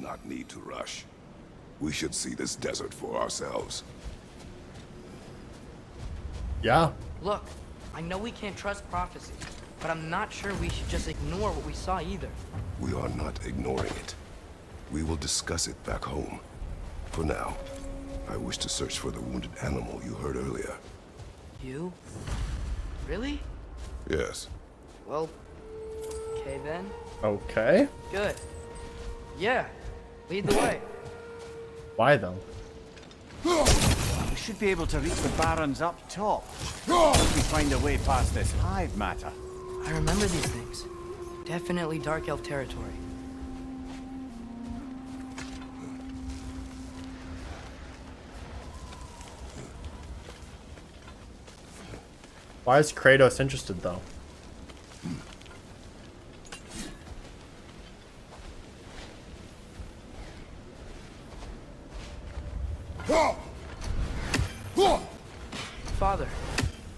not need to rush. We should see this desert for ourselves. Yeah. Look, I know we can't trust prophecy, but I'm not sure we should just ignore what we saw either. We are not ignoring it. We will discuss it back home. For now, I wish to search for the wounded animal you heard earlier. You? Really? Yes. Well, okay then. Okay. Good. Yeah, lead the way. Why though? We should be able to reach the barrens up top. If we find a way past this hive matter. I remember these things. Definitely Dark Elf territory. Why is Kratos interested though? Father,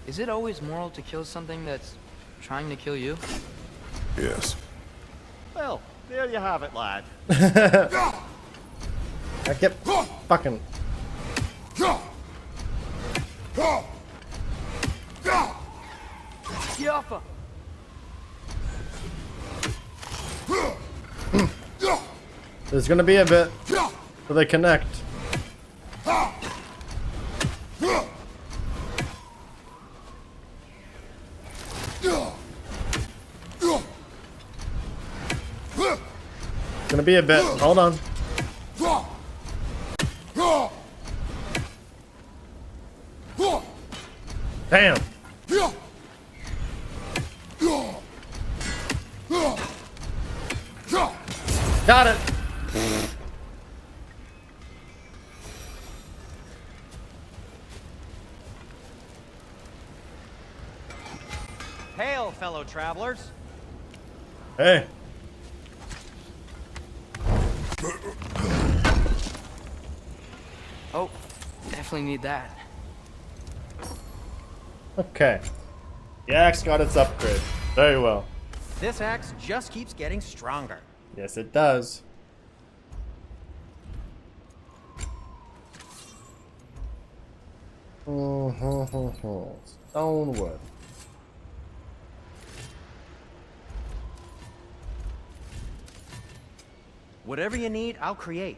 is it always moral to kill something that's trying to kill you? Yes. Well, there you have it, lad. I get fucking. Yaffa! There's gonna be a bit till they connect. Gonna be a bit. Hold on. Damn. Got it. Hail, fellow travelers. Hey. Oh, definitely need that. Okay. The axe got its upgrade. Very well. This axe just keeps getting stronger. Yes, it does. Stone wood. Whatever you need, I'll create.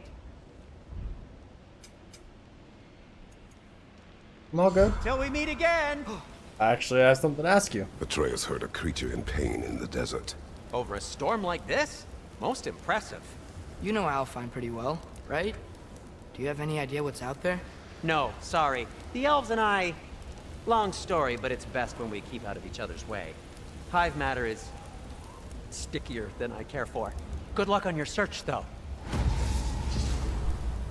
I'm all good. Till we meet again! I actually have something to ask you. Atreus heard a creature in pain in the desert. Over a storm like this? Most impressive. You know Alfheim pretty well, right? Do you have any idea what's out there? No, sorry. The elves and I... Long story, but it's best when we keep out of each other's way. Hive matter is... stickier than I care for. Good luck on your search, though.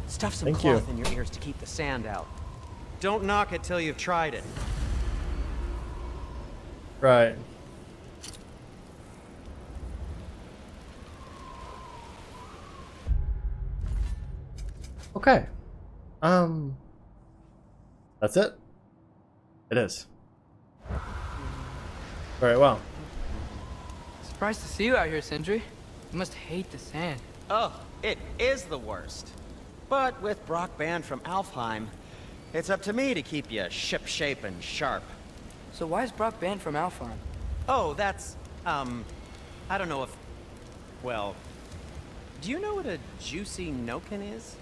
Stuff some Thank you. cloth in your ears to keep the sand out. Don't knock it till you've tried it. Right. Okay. That's it? It is. Very well. Surprised to see you out here, Sindri. You must hate the sand. Oh, it is the worst. But with Brock banned from Alfheim, it's up to me to keep you ship-shape and sharp. So why is Brock banned from Alfheim? Oh, that's, I don't know if... Well, do you know what a juicy Noken is?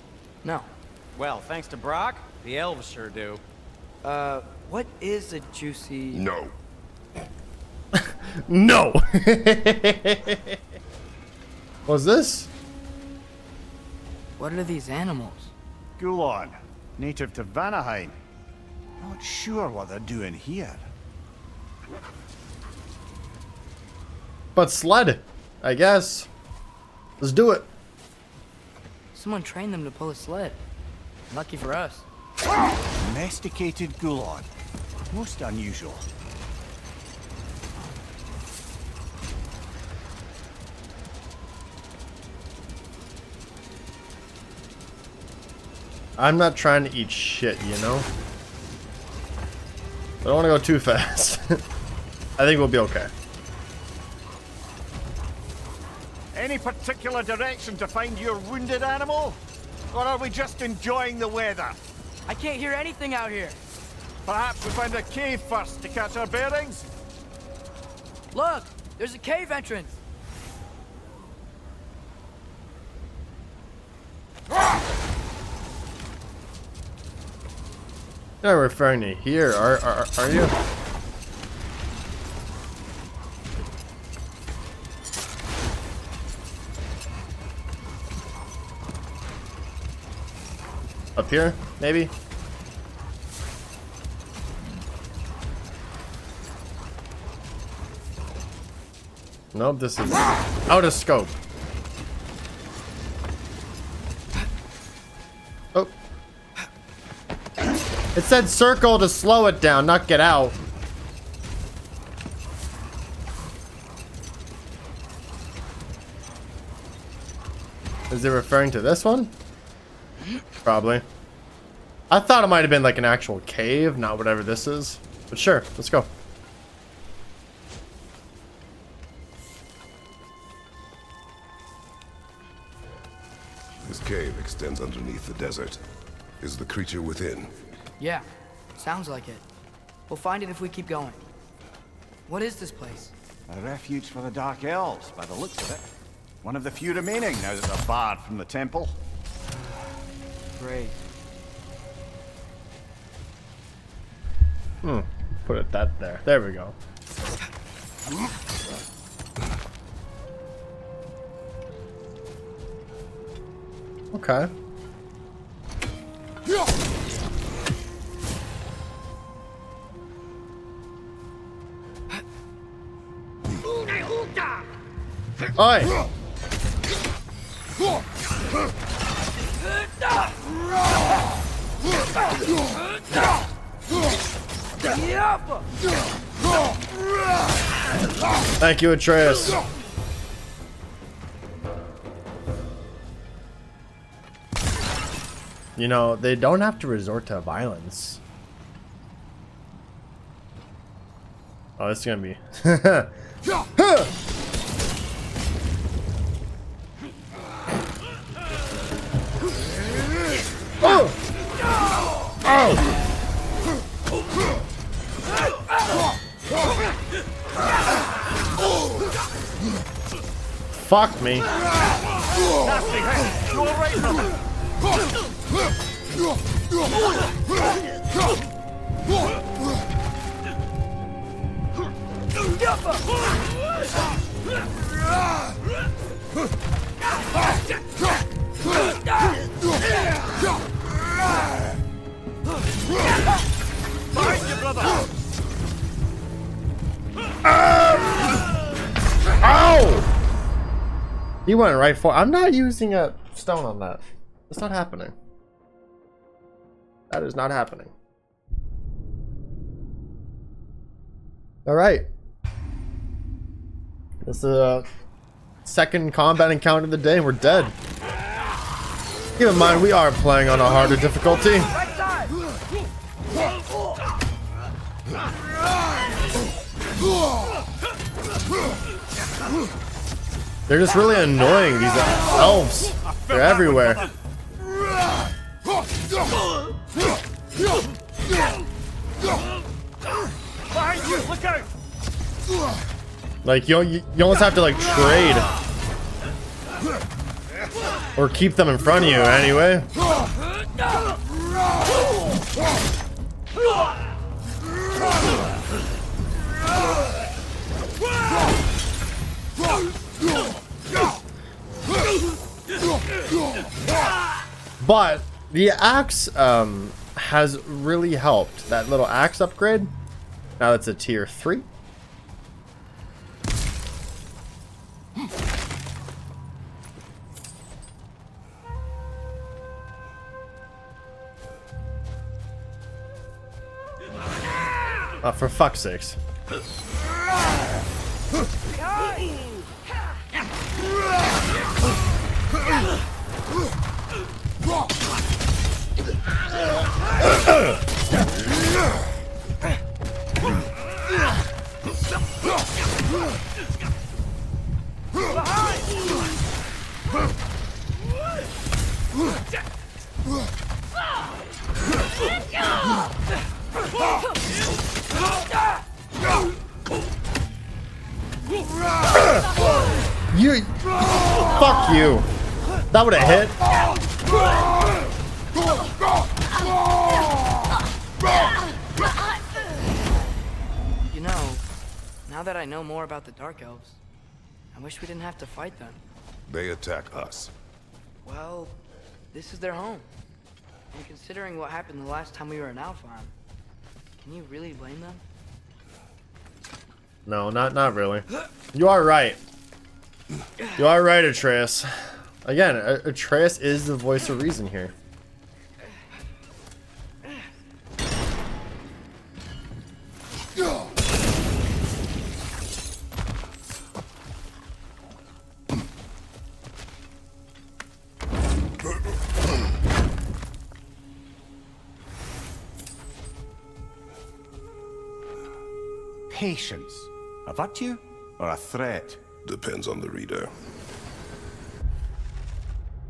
No. Well, thanks to Brock, the elves sure do. What is a juicy... No. No! What's this? What are these animals? Gulon, native to Vanaheim. Not sure what they're doing here. But sled, I guess. Let's do it. Someone trained them to pull a sled. Lucky for us. Domesticated Gulon. Most unusual. I'm not trying to eat shit, you know? I don't want to go too fast. I think we'll be okay. Any particular direction to find your wounded animal? Or are we just enjoying the weather? I can't hear anything out here. Perhaps we find a cave first to catch our bearings? Look, there's a cave entrance. You're referring to here, are you? Up here, maybe? Nope, this is out of scope. Oh. It said circle to slow it down, not get out. Is it referring to this one? Probably. I thought it might have been like an actual cave, not whatever this is. But sure, let's go. This cave extends underneath the desert. Is the creature within? Yeah, sounds like it. We'll find it if we keep going. What is this place? A refuge for the Dark Elves, by the looks of it. One of the few remaining now that they're barred from the temple. Great. Put it that there. There we go. Okay. Oi! Thank you, Atreus. You know, they don't have to resort to violence. Oh, this is gonna be. Oh! Oh! Fuck me. Ow! He went right for. I'm not using a stone on that. It's not happening. That is not happening. All right. This is the second combat encounter of the day, and we're dead. Keep in mind, we are playing on a harder difficulty. They're just really annoying, these elves. They're everywhere. Like, you almost have to, like, trade. Or keep them in front of you, anyway. But the axe has really helped. That little axe upgrade. Now it's a tier 3. Oh, for fuck's sakes. you. That would have hit. You know, now that I know more about the Dark Elves, I wish we didn't have to fight them. They attack us. Well, this is their home. And considering what happened the last time we were in Alfheim, can you really blame them? No, not really. You are right. You are right, Atreus. Again, Atreus is the voice of reason here. Patience. A virtue or a threat? Depends on the reader.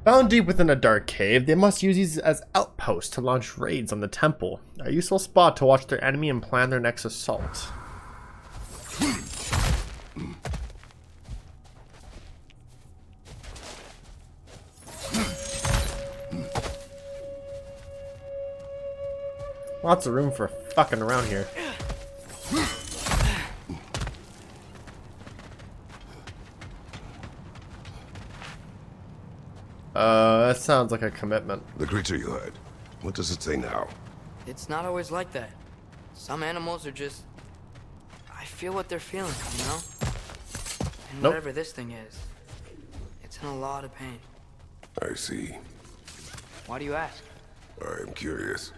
Found deep within a dark cave, they must use these as outposts to launch raids on the temple. A useful spot to watch their enemy and plan their next assault. Lots of room for fucking around here. That sounds like a commitment. The creature you heard. What does it say now? It's not always like that. Some animals are just... I feel what they're feeling, you know? And Nope. whatever this thing is, it's in a lot of pain. I see. Why do you ask? I am curious.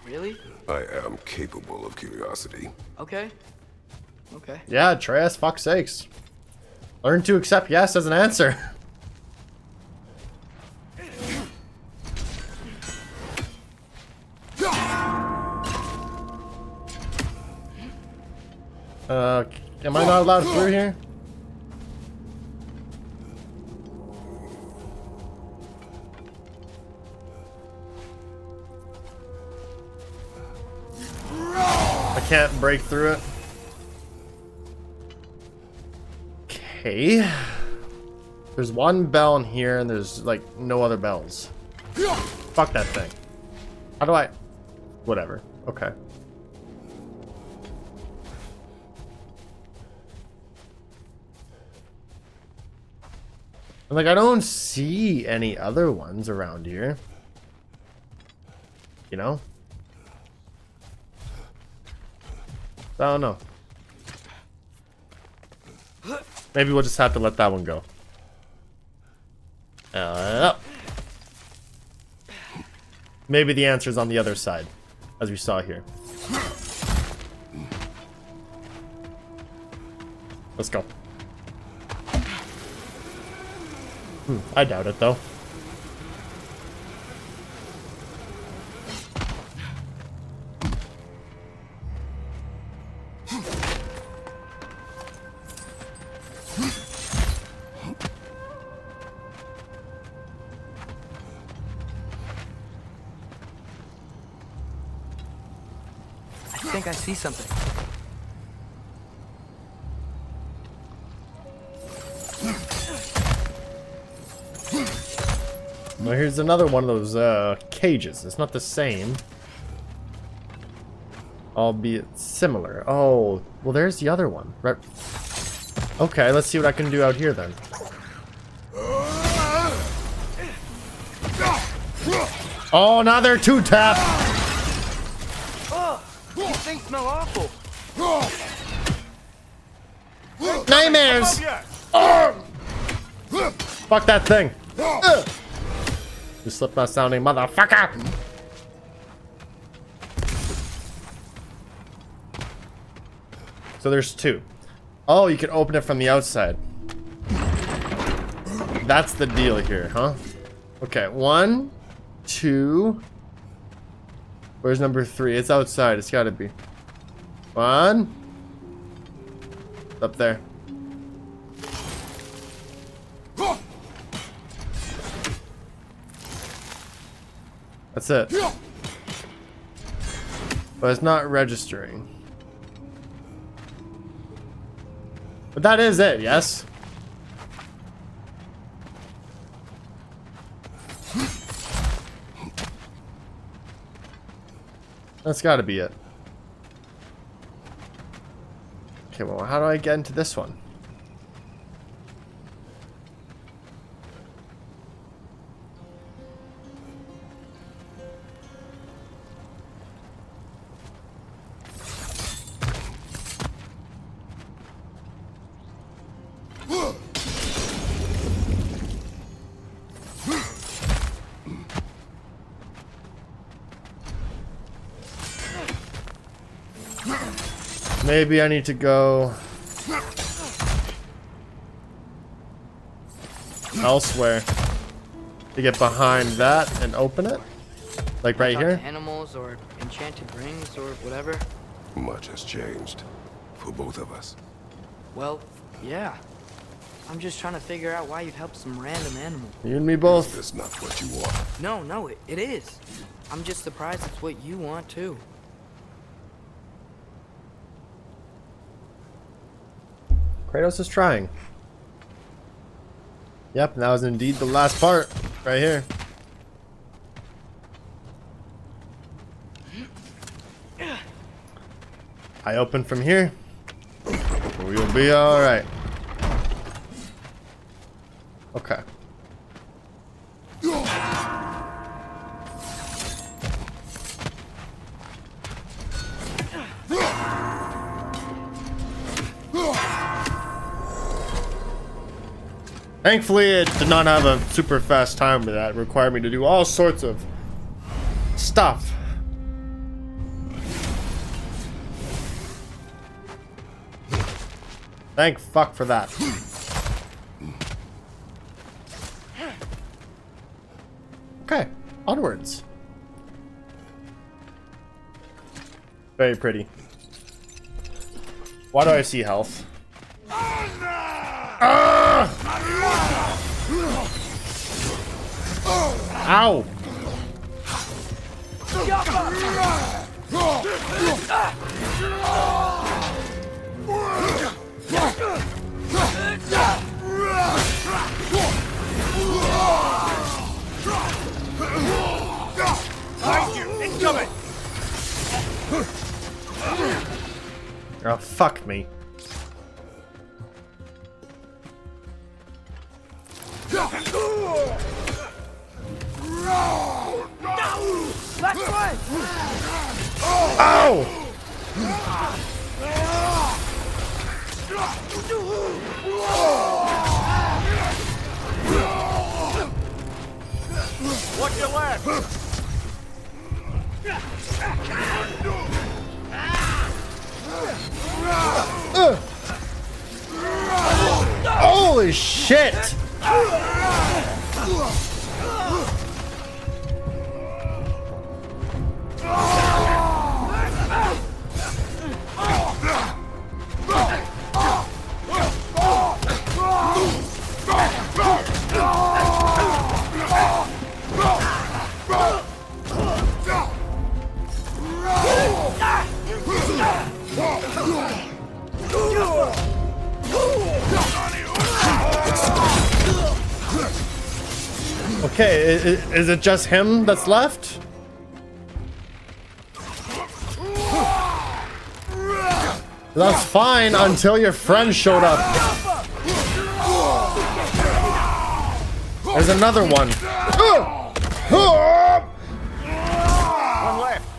Really? I am capable of curiosity. Okay. Okay. Yeah, Atreus, fuck's sakes. Learn to accept yes as an answer. Am I not allowed through here? I can't break through it. Okay. There's one bell in here and there's like no other bells. Fuck that thing. How do I... Whatever. Okay. Like, I don't see any other ones around here. You know? I don't know. Maybe we'll just have to let that one go. Maybe the answer's on the other side, as we saw here. Let's go. I doubt it, though. I think I see something. Well, here's another one of those cages. It's not the same, albeit similar. Oh, well, there's the other one. Right. Okay, let's see what I can do out here then. Oh, now they're two tap. These things smell awful. Nightmares. Fuck that thing. You slip not sounding motherfucker. So there's two. Oh, you can open it from the outside. That's the deal here, huh? Okay, 1, 2. Where's number 3? It's outside. It's gotta be. 1. It's up there. That's it. But it's not registering. But that is it, yes? That's gotta be it. Okay, well, how do I get into this one? Maybe I need to go elsewhere to get behind that and open it. Like right Talk to here. animals or enchanted rings or whatever. Much has changed for both of us. Well, yeah. I'm just trying to figure out why you'd help some random animal. You and me both. That's not what you want. No, it is. I'm just surprised it's what you want too. Kratos is trying. Yep, that was indeed the last part. Right here. I open from here. We'll be alright. Okay. Thankfully, it did not have a super fast timer that required me to do all sorts of stuff. Thank fuck for that. Okay, onwards. Very pretty. Why do I see health? Ow! Oh, fuck me. Ow! Watch your left! Holy shit! Okay, is it just him that's left? That's fine until your friend showed up. There's another one. One left!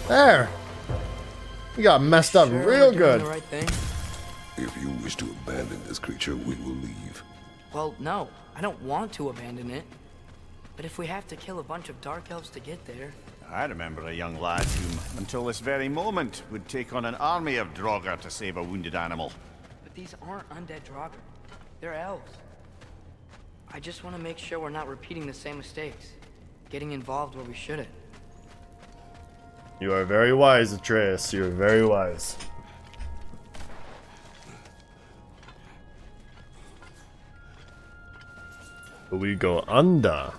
There. You got messed up Sure real we're doing good. the right thing? If you wish to abandon this creature, we will leave. Well, no, I don't want to abandon it. But if we have to kill a bunch of dark elves to get there, I remember a young lad whom, until this very moment, would take on an army of Draugr to save a wounded animal. but these aren't undead Draugr. They're elves. I just want to make sure we're not repeating the same mistakes, getting involved where we shouldn't. You are very wise, Atreus. You are very wise. We go under.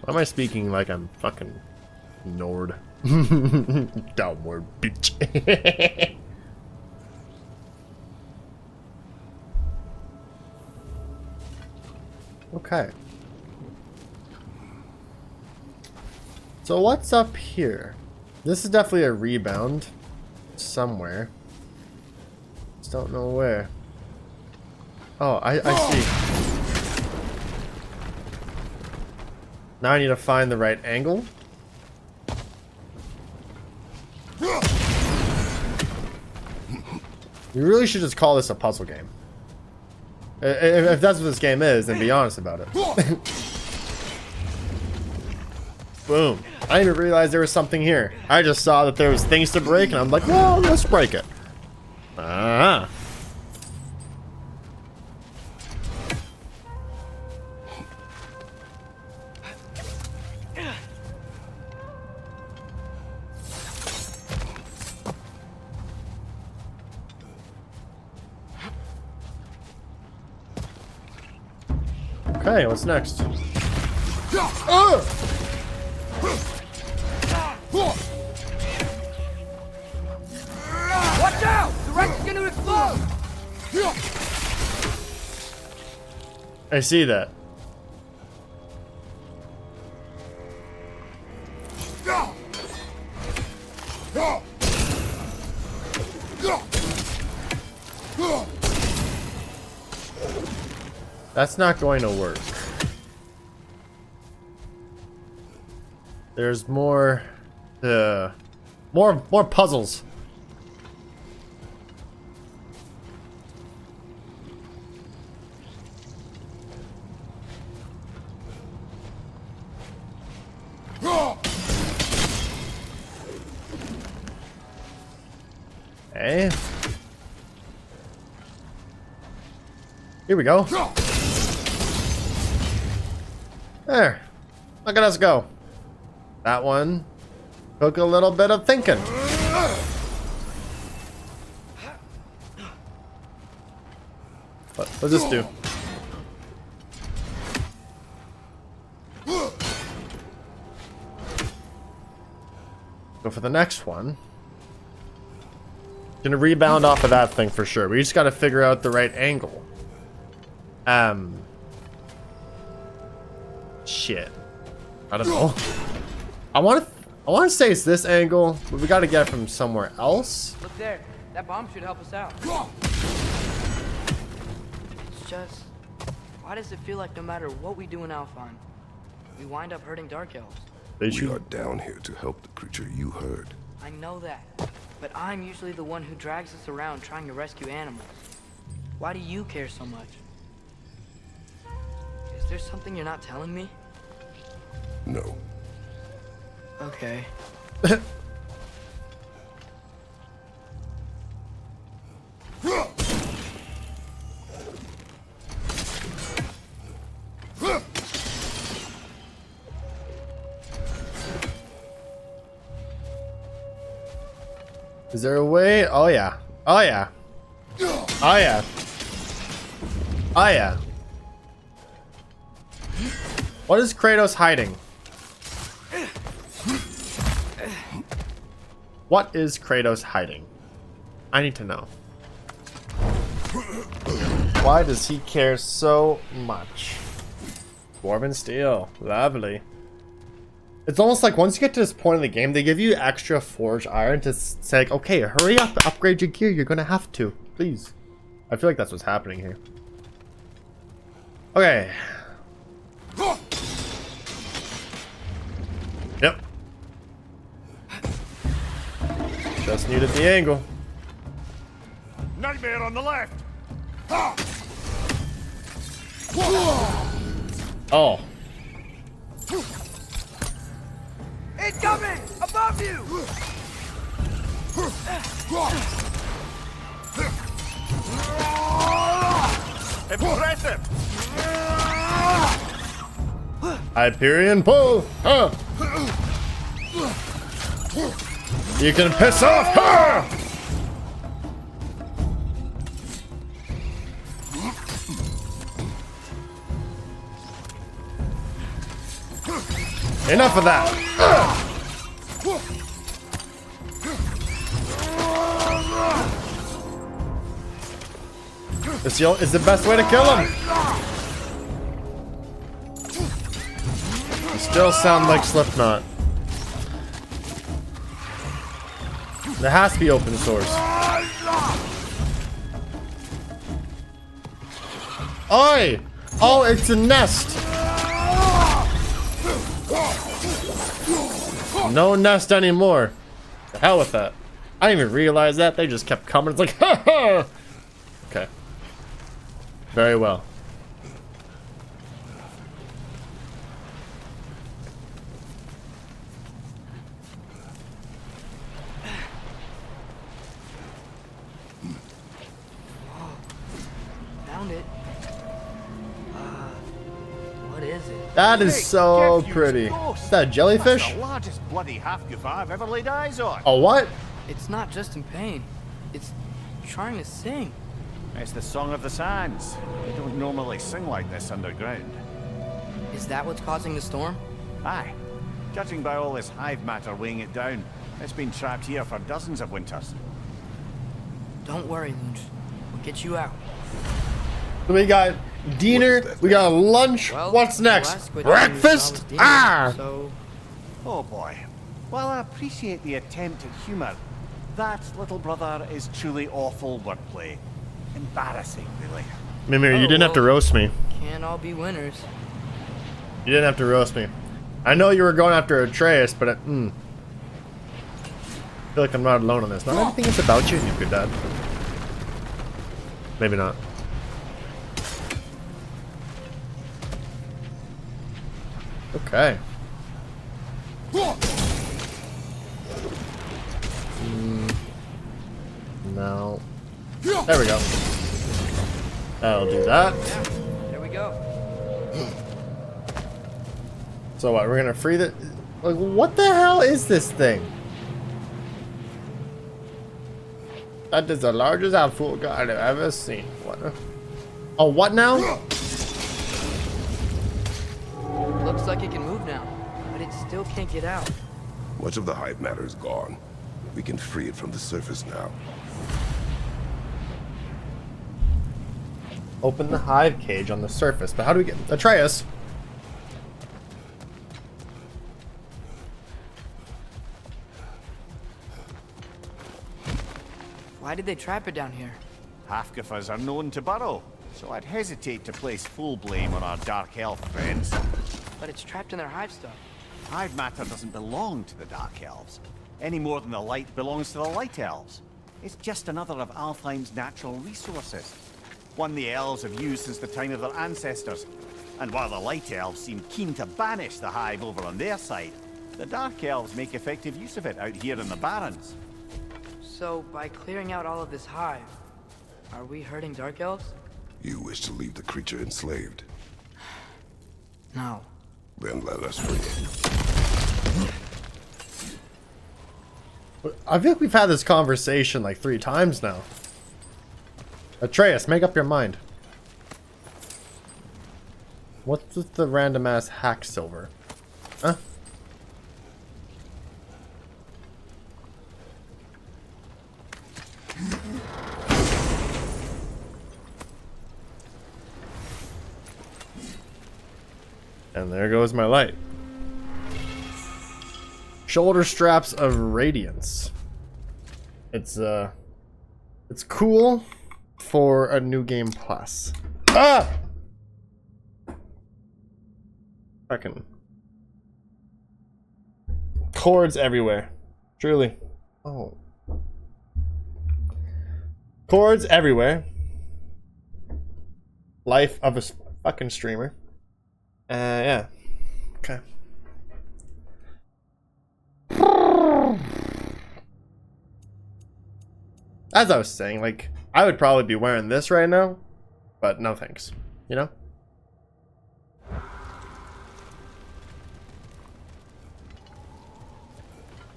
Why am I speaking like I'm fucking Nord. Downward, bitch. Okay. So what's up here? This is definitely a rebound somewhere. Just don't know where. Oh, I see. Now I need to find the right angle. You really should just call this a puzzle game. If that's what this game is, then be honest about it. Boom. I didn't even realize there was something here. I just saw that there was things to break, and I'm like, well, let's break it. Ah. Okay, what's next? Watch out! The wreck's gonna explode! I see that. That's not going to work. There's more puzzles. Okay. Here we go. There. Look at us go. That one took a little bit of thinking. What's this do? Go for the next one. Gonna rebound off of that thing for sure. We just gotta figure out the right angle. Shit. I don't know. I want to say it's this angle, but we got to get it from somewhere else. Look there. That bomb should help us out. It's just, why does it feel like no matter what we do in Alphon, we wind up hurting Dark Elves? We are down here to help the creature you heard. I know that, but I'm usually the one who drags us around trying to rescue animals. Why do you care so much? Is there something you're not telling me? No. Okay. Is there a way? Oh yeah. Oh yeah. Oh yeah. Oh yeah. What is Kratos hiding? What is Kratos hiding? I need to know. Why does he care so much? Dwarven steel. Lovely. It's almost like once you get to this point in the game, they give you extra forged iron to say, like, okay, hurry up, upgrade your gear. You're gonna have to. Please. I feel like that's what's happening here. Okay. Yep. Just needed the angle. Nightmare on the left. Oh. Incoming! Above you! Impressive. Hyperion pull! Huh! You can piss off her! Enough of that! This is the best way to kill him. You still sound like Slipknot. There has to be open source. Oi! Oh, it's a nest. No nest anymore. The hell with that. I didn't even realize that. They just kept coming. It's like, ha ha! Okay. Very well. Found it. What is it? That is so pretty. Is that a jellyfish? That's the largest bloody half-goof I've ever laid eyes on. A what? It's not just in pain. It's trying to sing. It's the Song of the Sands. They don't normally sing like this underground. Is that what's causing the storm? Aye. Judging by all this hive matter weighing it down, it's been trapped here for dozens of winters. Don't worry, Lunch. We'll get you out. We got dinner. We got lunch. Well, What's next? last quit doing Breakfast? was dinner, Ah! So, Oh boy. While I appreciate the attempt at humour, that, little brother, is truly awful wordplay. Embarrassing, really. Mimir, you didn't have to roast me. can't all be winners. You didn't have to roast me. I know you were going after Atreus, but I feel like I'm not alone on this. Not everything is about you, NukaDud. Maybe not. Okay. No. There we go. That'll do that. There we go. So what? We're gonna free the. Like, what the hell is this thing? That is the largest outfit I've ever seen. What? Oh, what now? Looks like it can move now, but it still can't get out. Much of the hive matter is gone. We can free it from the surface now. Open the hive cage on the surface. But how do we get Atreus? Why did they trap it down here? Half-goofers are known to burrow, so I'd hesitate to place full blame on our dark elf friends. But it's trapped in their hive stuff. Hive matter doesn't belong to the dark elves, any more than the light belongs to the light elves. It's just another of Alfheim's natural resources. One the elves have used since the time of their ancestors. And while the light elves seem keen to banish the hive over on their side, the dark elves make effective use of it out here in the Barrens. So, by clearing out all of this hive, are we hurting Dark Elves? You wish to leave the creature enslaved. No. Then let us free it. I feel like we've had this conversation like 3 times now. Atreus, make up your mind. What's with the random ass hack silver? Huh? And there goes my light. Shoulder straps of radiance. It's cool for a new game plus. Ah! Fucking cords everywhere. Truly. Oh. Cords everywhere. Life of a fucking streamer. Yeah. Okay. As I was saying, like, I would probably be wearing this right now, but no thanks. You know?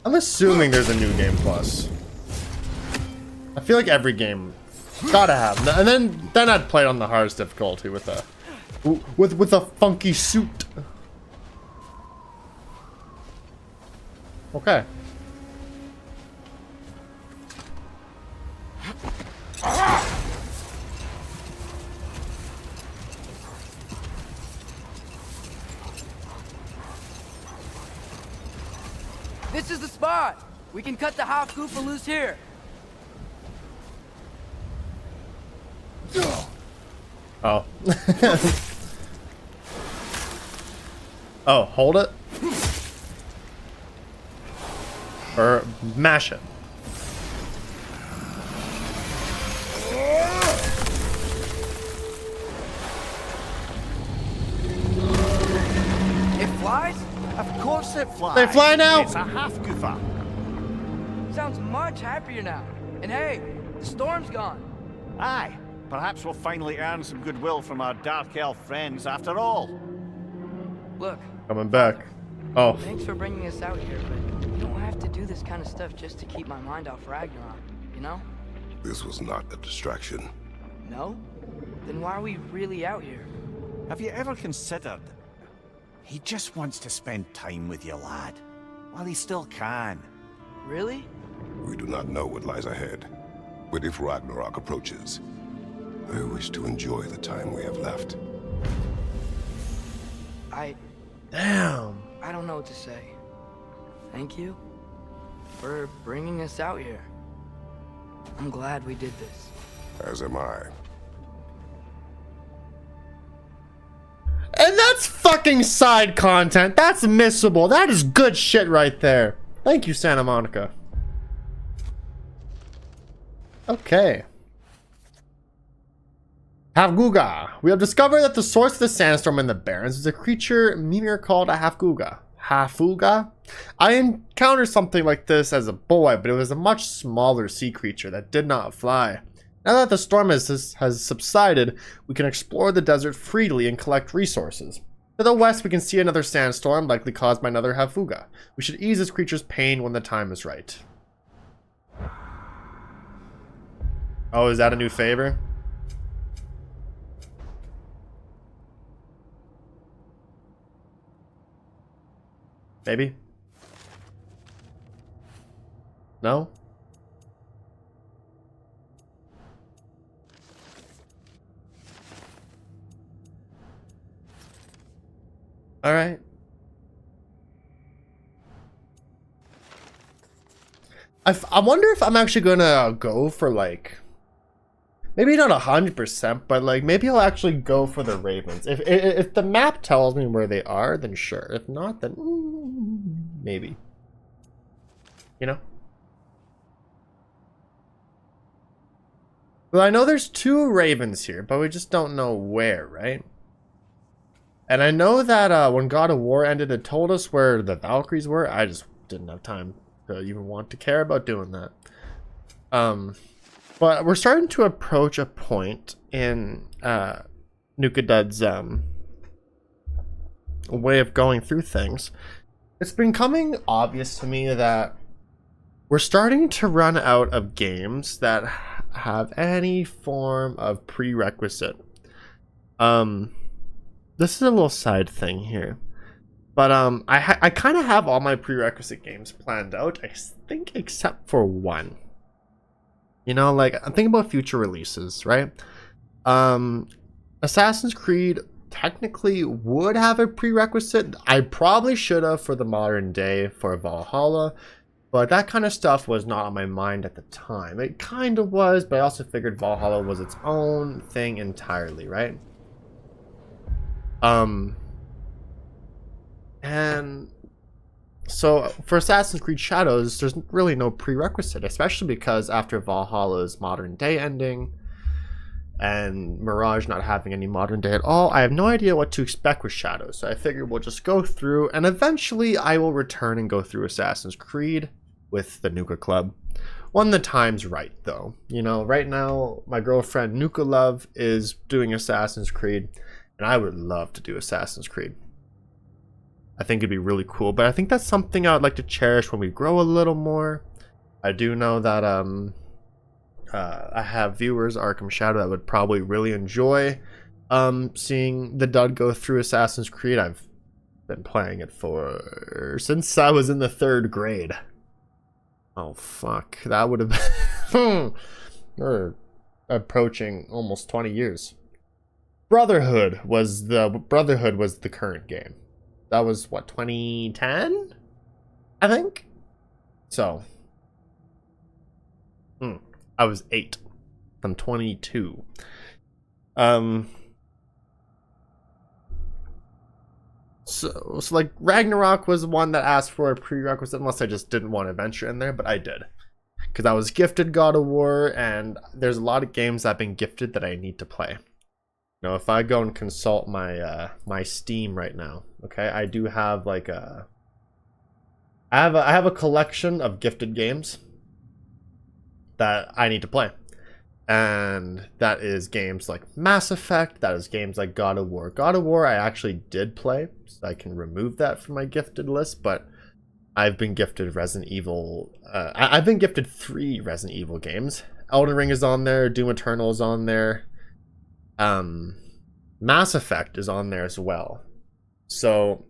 I'm assuming there's a new game plus. I feel like every game gotta have, and then I'd play it on the hardest difficulty with a funky suit. Okay. This is the spot! We can cut the half Goofa loose here. Oh. Oh, hold it. Or mash it. It flies? Of course it flies. They fly now? It's a half goofa. Sounds much happier now. And hey, the storm's gone. Aye, perhaps we'll finally earn some goodwill from our dark elf friends after all. Look, Coming back. Oh. thanks for bringing us out here, but you don't have to do this kind of stuff just to keep my mind off Ragnarok, you know? This was not a distraction. No? Then why are we really out here? Have you ever considered he just wants to spend time with you, lad, while he still can? Really? We do not know what lies ahead. But if Ragnarok approaches, I wish to enjoy the time we have left. Damn. I don't know what to say. Thank you for bringing us out here. I'm glad we did this. As am I. And that's fucking side content. That's missable. That is good shit right there. Thank you, Santa Monica. Okay. Havguga. We have discovered that the source of the sandstorm in the Barrens is a creature Mimir called a Havguga. Hafuga? I encountered something like this as a boy, but it was a much smaller sea creature that did not fly. Now that the storm has subsided, we can explore the desert freely and collect resources. To the west, we can see another sandstorm, likely caused by another Hafuga. We should ease this creature's pain when the time is right. Oh, is that a new favor? Maybe? No? All right. I wonder if I'm actually gonna go for like, maybe not 100%, but like maybe I'll actually go for the Ravens. If the map tells me where they are, then sure. If not, then maybe. You know? Well, I know there's 2 Ravens here, but we just don't know where, right? And I know that when God of War ended, it told us where the Valkyries were. I just didn't have time to even want to care about doing that. But we're starting to approach a point in NukaDud's way of going through things. It's becoming obvious to me that we're starting to run out of games that have any form of prerequisite. This is a little side thing here, but I kind of have all my prerequisite games planned out, I think, except for one. You know, like, I'm thinking about future releases, right? Assassin's Creed technically would have a prerequisite. I probably should have for the modern day for Valhalla, but that kind of stuff was not on my mind at the time. It kind of was, but I also figured Valhalla was its own thing entirely, right? And so for Assassin's Creed Shadows, there's really no prerequisite, especially because after Valhalla's modern day ending and Mirage not having any modern day at all, I have no idea what to expect with Shadows. So I figured we'll just go through, and eventually I will return and go through Assassin's Creed with the Nuka Club. When the time's right, though. You know, right now, my girlfriend Nuka Love is doing Assassin's Creed, and I would love to do Assassin's Creed. I think it'd be really cool, but I think that's something I would like to cherish when we grow a little more. I do know that I have viewers, Arkham Shadow, that would probably really enjoy seeing the Dud go through Assassin's Creed. I've been playing it since I was in the 3rd grade. Oh fuck, that would have been we're approaching almost 20 years. Brotherhood was the current game. That was what, 2010? I think. So, I was 8. I'm 22. So like Ragnarok was one that asked for a prerequisite, unless I just didn't want to venture in there, but I did. Because I was gifted God of War, and there's a lot of games I've been gifted that I need to play. Now, if I go and consult my my Steam right now, okay, I do have like I have a collection of gifted games that I need to play. And that is games like Mass Effect, that is games like God of War. God of War I actually did play, so I can remove that from my gifted list, but I've been gifted Resident Evil. I've been gifted 3 Resident Evil games. Elden Ring is on there, Doom Eternal is on there. Mass Effect is on there as well. So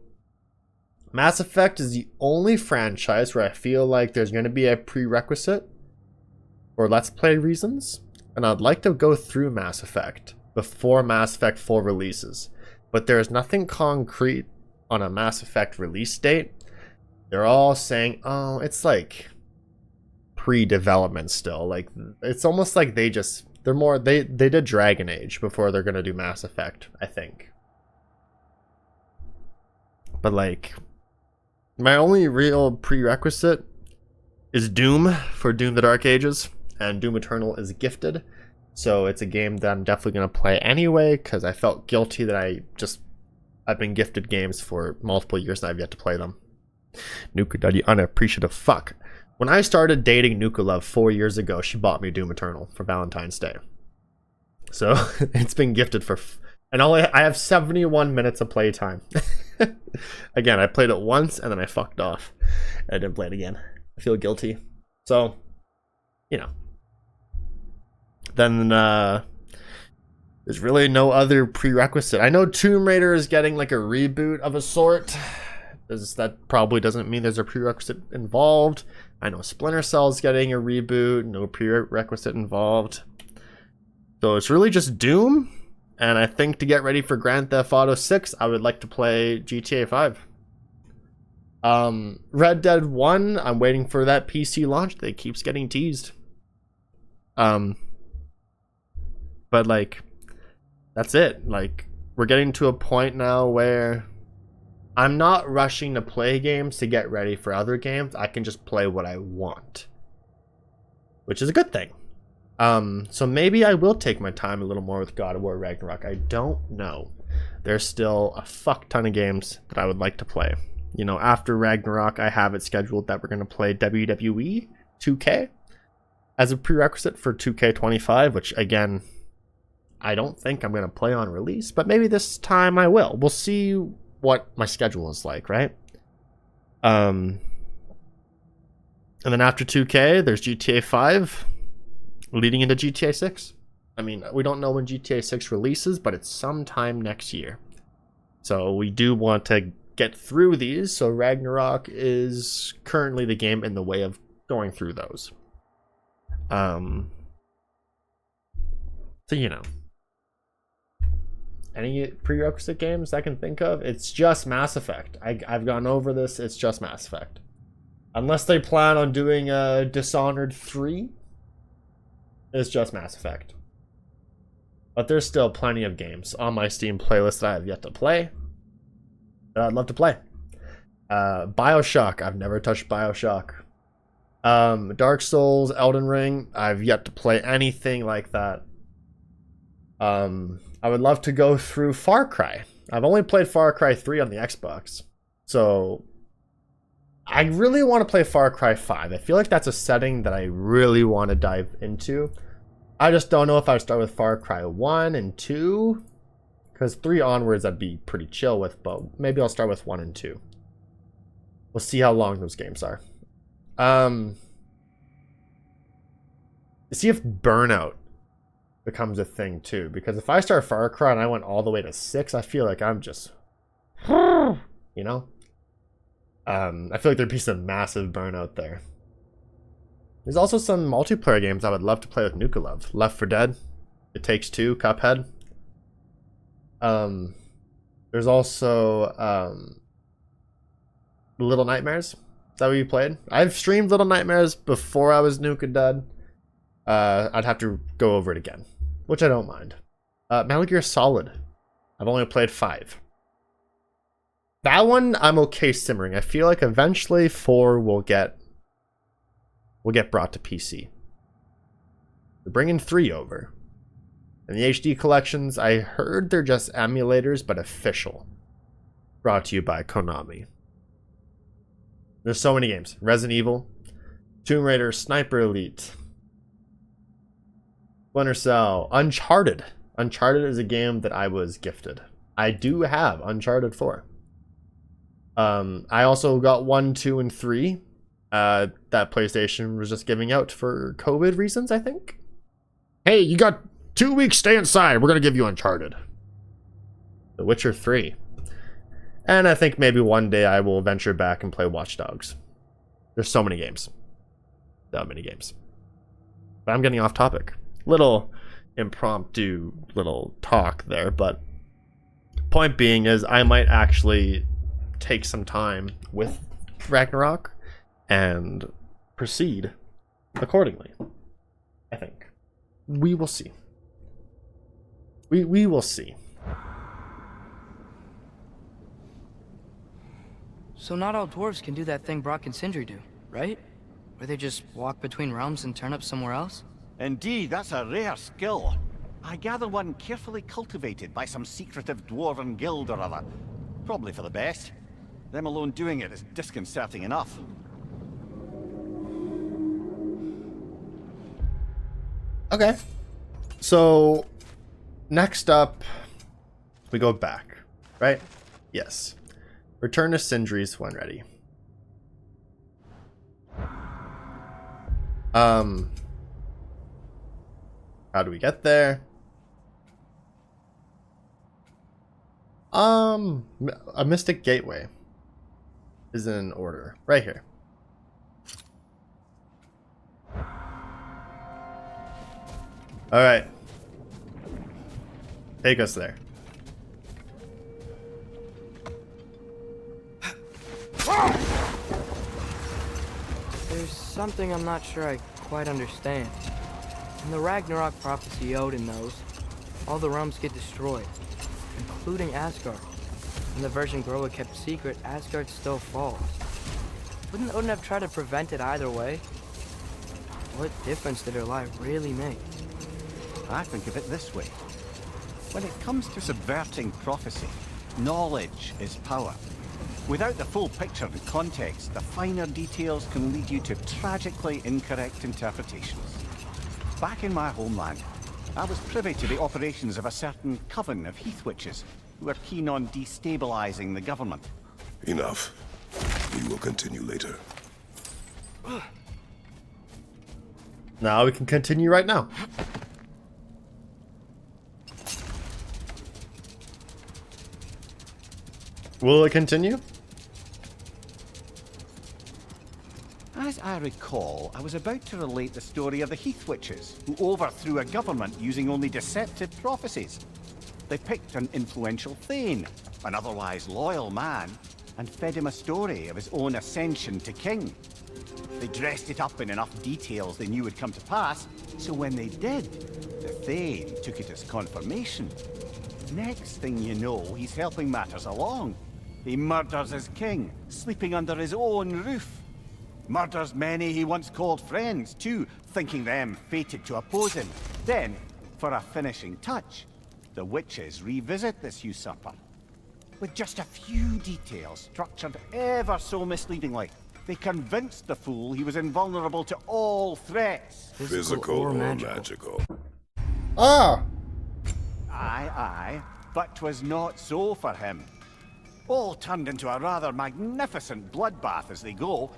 Mass Effect is the only franchise where I feel like there's going to be a prerequisite for Let's Play reasons. And I'd like to go through Mass Effect before Mass Effect 4 releases. But there's nothing concrete on a Mass Effect release date. They're all saying, oh, it's like pre-development still. Like, it's almost like they did Dragon Age before they're gonna do Mass Effect, I think. But like, my only real prerequisite is Doom for Doom the Dark Ages, and Doom Eternal is gifted. So it's a game that I'm definitely gonna play anyway, because I felt guilty that I've been gifted games for multiple years and I've yet to play them. NukaDud, you unappreciative fuck. When I started dating Nuka Love 4 years ago, she bought me Doom Eternal for Valentine's Day. So it's been gifted for, and I have 71 minutes of playtime. Again, I played it once and then I fucked off. I didn't play it again. I feel guilty. So, you know. Then there's really no other prerequisite. I know Tomb Raider is getting like a reboot of a sort. That probably doesn't mean there's a prerequisite involved. I know Splinter Cell's getting a reboot, no prerequisite involved. So it's really just Doom, and I think to get ready for Grand Theft Auto 6, I would like to play GTA 5. Red Dead 1, I'm waiting for that PC launch. It keeps getting teased. But like, that's it. Like, we're getting to a point now where I'm not rushing to play games to get ready for other games. I can just play what I want, which is a good thing. So maybe I will take my time a little more with God of War Ragnarok. I don't know. There's still a fuck ton of games that I would like to play. You know, after Ragnarok, I have it scheduled that we're going to play WWE 2K as a prerequisite for 2K25, which again, I don't think I'm going to play on release, but maybe this time I will. We'll see what my schedule is like, right? And then after 2K, there's GTA 5 leading into GTA 6. I mean, we don't know when GTA 6 releases, but it's sometime next year. So we do want to get through these, so Ragnarok is currently the game in the way of going through those. So, you know. Any prerequisite games I can think of? It's just Mass Effect. I've gone over this. It's just Mass Effect. Unless they plan on doing a Dishonored 3, it's just Mass Effect. But there's still plenty of games on my Steam playlist that I have yet to play that I'd love to play. Bioshock. I've never touched Bioshock. Dark Souls, Elden Ring. I've yet to play anything like that. I would love to go through Far Cry. I've only played Far Cry 3 on the Xbox. So I really want to play Far Cry 5. I feel like that's a setting that I really want to dive into. I just don't know if I would start with Far Cry 1 and 2. Because 3 onwards I'd be pretty chill with, but maybe I'll start with 1 and 2. We'll see how long those games are. See if Burnout becomes a thing too, because if I start Far Cry and I went all the way to 6, I feel like I'm just, you know, I feel like there'd be some massive burnout there. There's also some multiplayer games I would love to play with Nuka Love. Left 4 Dead, It Takes Two, Cuphead. There's also Little Nightmares. that what you played? I've streamed Little Nightmares before I was NukaDud. I'd have to go over it again, which I don't mind. Metal Gear Solid. I've only played 5. That one I'm okay simmering. I feel like eventually 4 will get brought to PC. They're bringing 3 over. And the HD collections, I heard they're just emulators, but official. Brought to you by Konami. There's so many games. Resident Evil, Tomb Raider, Sniper Elite, Splinter Cell, Uncharted. Uncharted is a game that I was gifted. I do have Uncharted 4. I also got 1, 2, and 3. That PlayStation was just giving out for COVID reasons, I think. Hey, you got 2 weeks, stay inside. We're going to give you Uncharted. The Witcher 3. And I think maybe one day I will venture back and play Watch Dogs. There's so many games. So many games. But I'm getting off topic. Little impromptu little talk there, but point being is I might actually take some time with Ragnarok and proceed accordingly. I think. We will see. We will see. So not all dwarves can do that thing Brock and Sindri do, right? Where they just walk between realms and turn up somewhere else? Indeed, that's a rare skill. I gather one carefully cultivated by some secretive dwarven guild or other. Probably for the best. Them alone doing it is disconcerting enough. Okay. So, next up, we go back, right? Yes. Return to Sindri's when ready. How do we get there? A Mystic Gateway is in order. Right here. Alright. Take us there. There's something I'm not sure I quite understand. In the Ragnarok prophecy Odin knows, all the realms get destroyed, including Asgard. In the version Groa kept secret, Asgard still falls. Wouldn't Odin have tried to prevent it either way? What difference did her lie really make? I think of it this way. When it comes to subverting prophecy, knowledge is power. Without the full picture and context, the finer details can lead you to tragically incorrect interpretations. Back in my homeland, I was privy to the operations of a certain coven of heath witches who were keen on destabilizing the government. Enough. We will continue later. Now we can continue right now. Will it continue? As I recall, I was about to relate the story of the heath witches who overthrew a government using only deceptive prophecies. They picked an influential thane, an otherwise loyal man, and fed him a story of his own ascension to king. They dressed it up in enough details they knew would come to pass, so when they did, the thane took it as confirmation. Next thing you know, he's helping matters along. He murders his king, sleeping under his own roof. Murders many he once called friends, too, thinking them fated to oppose him. Then, for a finishing touch, the witches revisit this usurper. With just a few details structured ever so misleadingly, they convinced the fool he was invulnerable to all threats. Physical or magical. Ah! Aye, but 'twas not so for him. All turned into a rather magnificent bloodbath as they go.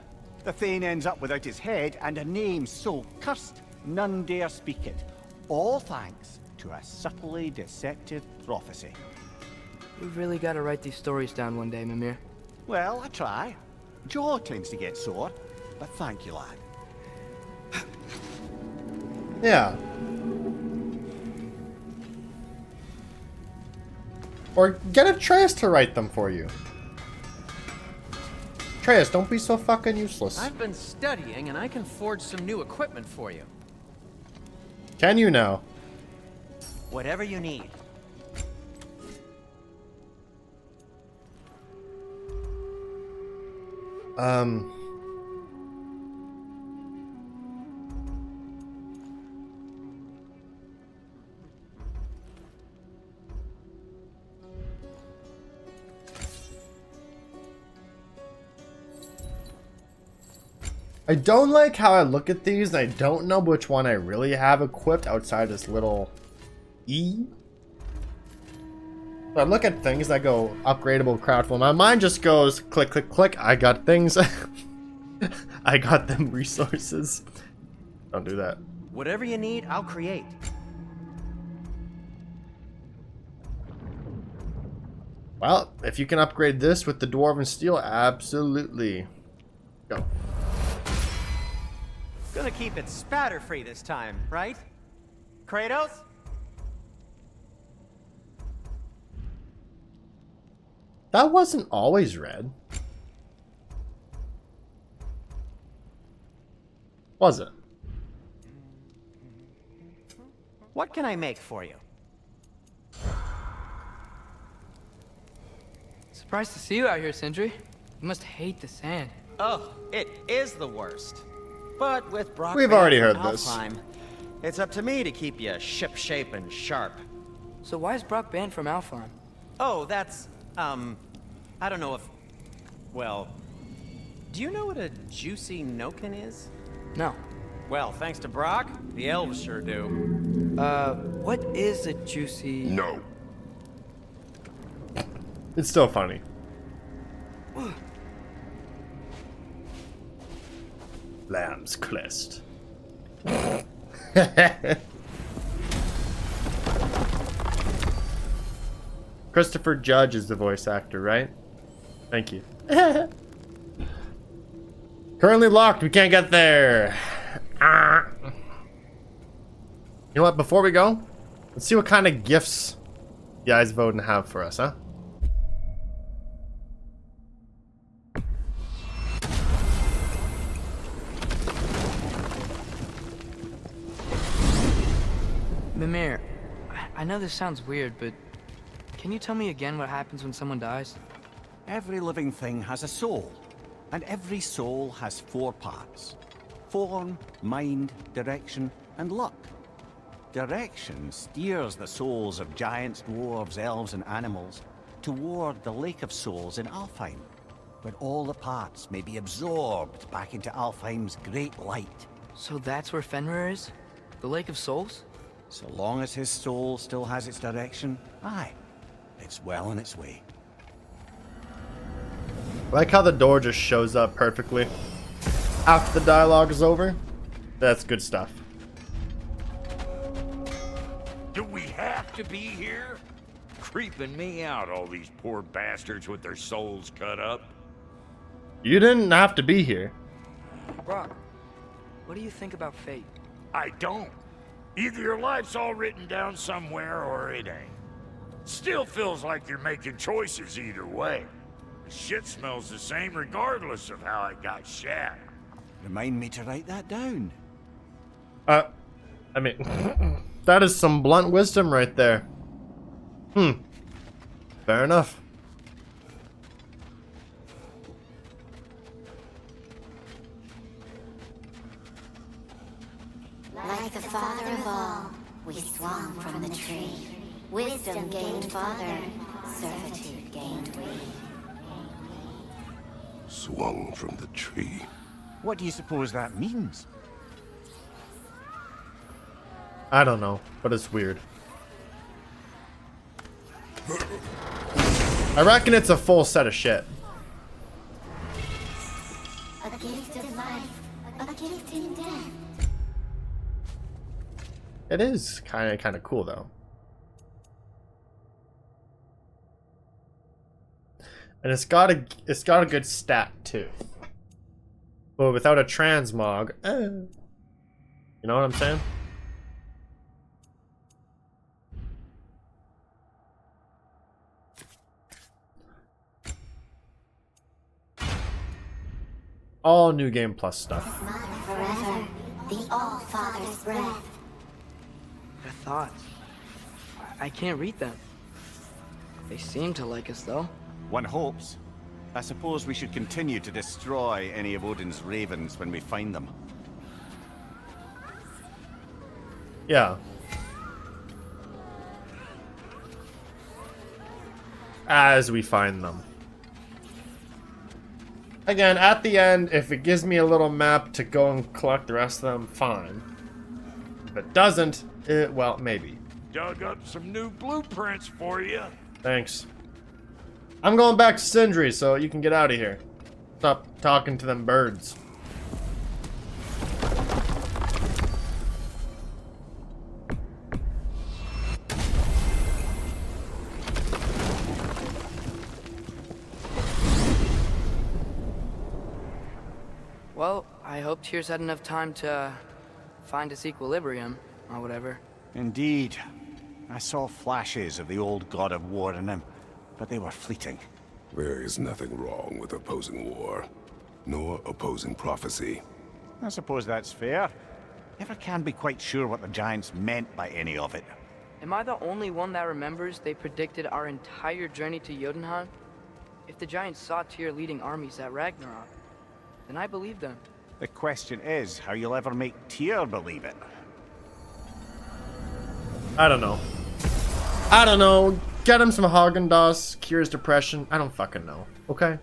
The thane ends up without his head and a name so cursed none dare speak it. All thanks to a subtly deceptive prophecy. We've really got to write these stories down one day, Mimir. Well, I try. Jaw tends to get sore, but thank you, lad. Yeah. Or get Atreus to write them for you. Atreus, don't be so fucking useless. I've been studying, and I can forge some new equipment for you. Can you now? Whatever you need. I don't like how I look at these, and I don't know which one I really have equipped outside this little E. So I look at things that go upgradable craftable. My mind just goes click, click, click. I got things. I got them resources. Don't do that. Whatever you need, I'll create. Well, if you can upgrade this with the dwarven steel, absolutely. Go. Gonna keep it spatter-free this time, right? Kratos? That wasn't always red. Was it? What can I make for you? Surprised to see you out here, Sindri. You must hate the sand. Oh, it is the worst. But with Brock We've already heard this. Alfheim, it's up to me to keep you shipshape and sharp. So why is Brock banned from Alfheim? Oh, that's, I don't know if... Well, do you know what a juicy Noken is? No. Well, thanks to Brock, the elves sure do. What is a juicy... No. It's still funny. Lamb's Crest. Christopher Judge is the voice actor, right? Thank you. Currently locked. We can't get there. Ah. You know what? Before we go, let's see what kind of gifts you guys vote and have for us, huh? Mimir, I know this sounds weird, but can you tell me again what happens when someone dies? Every living thing has a soul, and every soul has 4 parts. Form, mind, direction, and luck. Direction steers the souls of giants, dwarves, elves, and animals toward the Lake of Souls in Alfheim, where all the parts may be absorbed back into Alfheim's great light. So that's where Fenrir is? The Lake of Souls? So long as his soul still has its direction, aye, it's well on its way. I like how the door just shows up perfectly after the dialogue is over. That's good stuff. Do we have to be here? Creeping me out, all these poor bastards with their souls cut up. You didn't have to be here. Brock, what do you think about fate? I don't. Either your life's all written down somewhere or it ain't. Still feels like you're making choices either way. The shit smells the same regardless of how I got shat. Remind me to write that down. I mean, that is some blunt wisdom right there. Fair enough. Like the father of all, we swung from the tree. Wisdom gained father, servitude gained we. Swung from the tree. What do you suppose that means? I don't know, but it's weird. I reckon it's a full set of shit. A gift of life, a gift in death. It is kind of cool though. And it's got a good stat too. But without a transmog, you know what I'm saying? all New Game Plus stuff. Mother forever, the All-Father's breath. Their thoughts. I can't read them. They seem to like us, though. One hopes. I suppose we should continue to destroy any of Odin's ravens when we find them. Yeah. As we find them. Again, at the end, if it gives me a little map to go and collect the rest of them, fine. If it doesn't, well, maybe. Dug up some new blueprints for you. Thanks. I'm going back to Sindri, so you can get out of here. Stop talking to them birds. Well, I hope Tyr's had enough time to find his equilibrium, or whatever. Indeed. I saw flashes of the old god of war in him, but they were fleeting. There is nothing wrong with opposing war, nor opposing prophecy. I suppose that's fair. Never can be quite sure what the Giants meant by any of it. Am I the only one that remembers they predicted our entire journey to Jotunheim? If the Giants saw Tyr leading armies at Ragnarok, then I believe them. The question is how you'll ever make Tyr believe it. I don't know. I don't know. Get him some Haagen-Dazs, cures depression. I don't fucking know. Okay?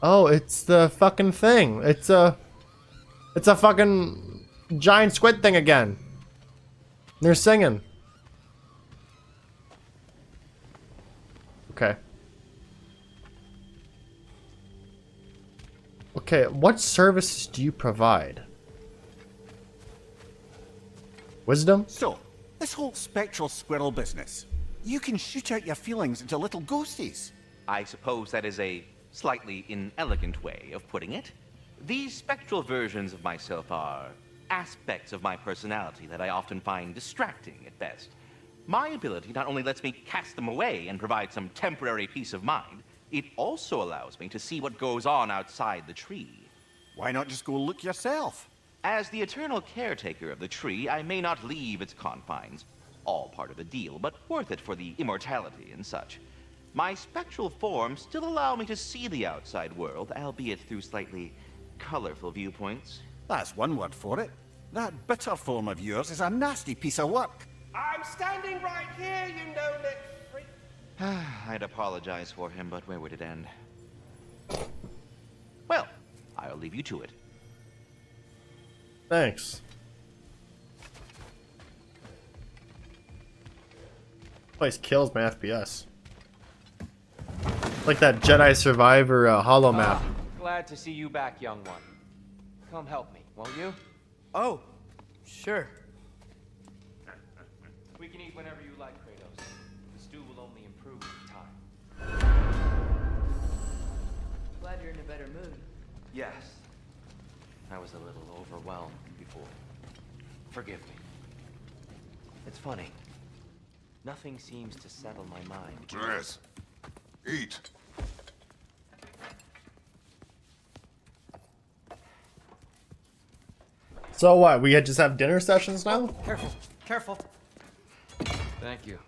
Oh, it's the fucking thing. It's a fucking giant squid thing again. They're singing. Okay. Okay, what services do you provide? Wisdom? So, this whole spectral squirrel business. You can shoot out your feelings into little ghosties. I suppose that is a slightly inelegant way of putting it. These spectral versions of myself are aspects of my personality that I often find distracting at best. My ability not only lets me cast them away and provide some temporary peace of mind, it also allows me to see what goes on outside the tree. Why not just go look yourself? As the eternal caretaker of the tree, I may not leave its confines. All part of the deal, but worth it for the immortality and such. My spectral forms still allow me to see the outside world, albeit through slightly colorful viewpoints. That's one word for it. That bitter form of yours is a nasty piece of work. I'm standing right here, you no-lick freak. I'd apologize for him, but where would it end? Well, I'll leave you to it. Thanks. Place kills my FPS. Like that Jedi Survivor hollow map. Glad to see you back, young one. Come help me, won't you? Oh, sure. We can eat whenever you like, Kratos. The stew will only improve with time. Glad you're in a better mood. Yes. I was a little overwhelmed before. Forgive me. It's funny. Nothing seems to settle my mind. Atreus, eat. So what? We just have dinner sessions now? Careful, careful. Thank you.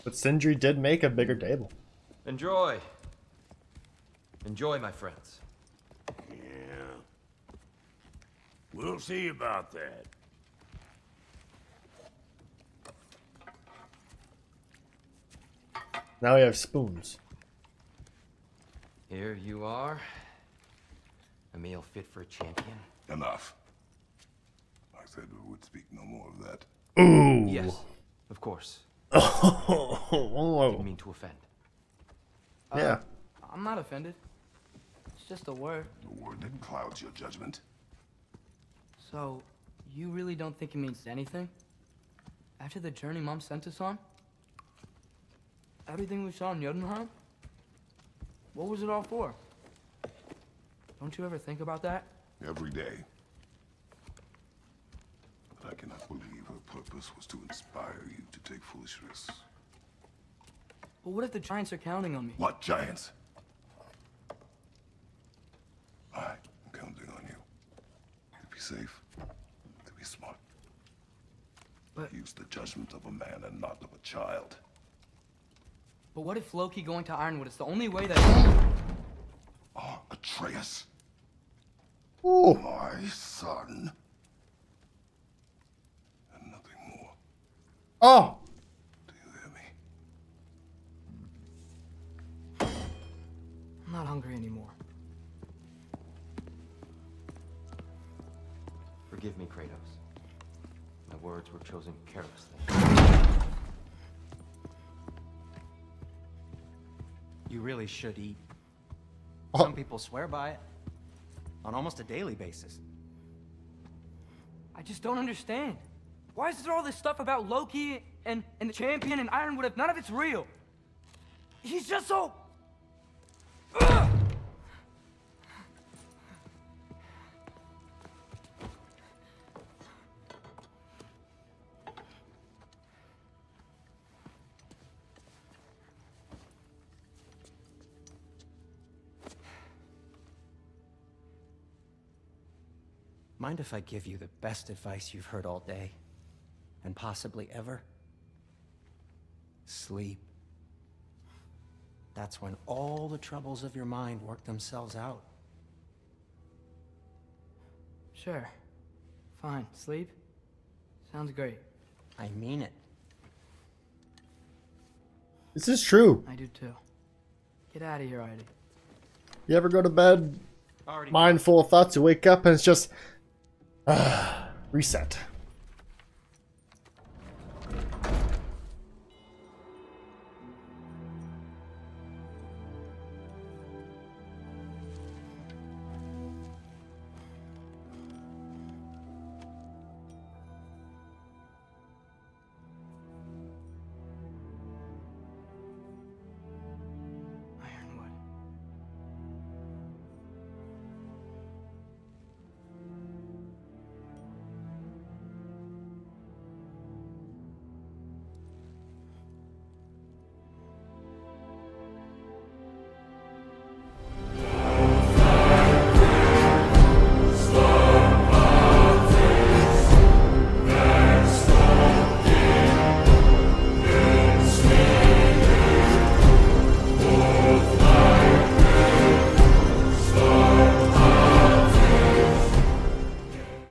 But Sindri did make a bigger table. Enjoy. Enjoy, my friends. Yeah. We'll see about that. Now we have spoons. Here you are. A meal fit for a champion. Enough. I said we would speak no more of that. Ooh. Yes, of course. Oh. Didn't mean to offend. Yeah. I'm not offended. It's just a word. The word that clouds your judgment. So, you really don't think it means anything? After the journey Mom sent us on? Everything we saw in Jotunheim? What was it all for? Don't you ever think about that? Every day. But I cannot believe her purpose was to inspire you to take foolish risks. But what if the giants are counting on me? What giants? I'm counting on you. To be safe, to be smart. But- Use the judgment of a man and not of a child. But what if Loki going to Ironwood is the only way that... Oh, Atreus. Ooh. My son. And nothing more. Oh! Do you hear me? I'm not hungry anymore. Forgive me, Kratos. My words were chosen carelessly. You really should eat. Oh. Some people swear by it. On almost a daily basis. I just don't understand. Why is there all this stuff about Loki and the champion and Ironwood if none of it's real? He's just so... Ugh! Mind if I give you the best advice you've heard all day? And possibly ever? Sleep. That's when all the troubles of your mind work themselves out. Sure. Fine. Sleep? Sounds great. I mean it. This is true. I do too. Get out of here, Heidi. You ever go to bed Already. mind full of thoughts, you wake up and it's just reset.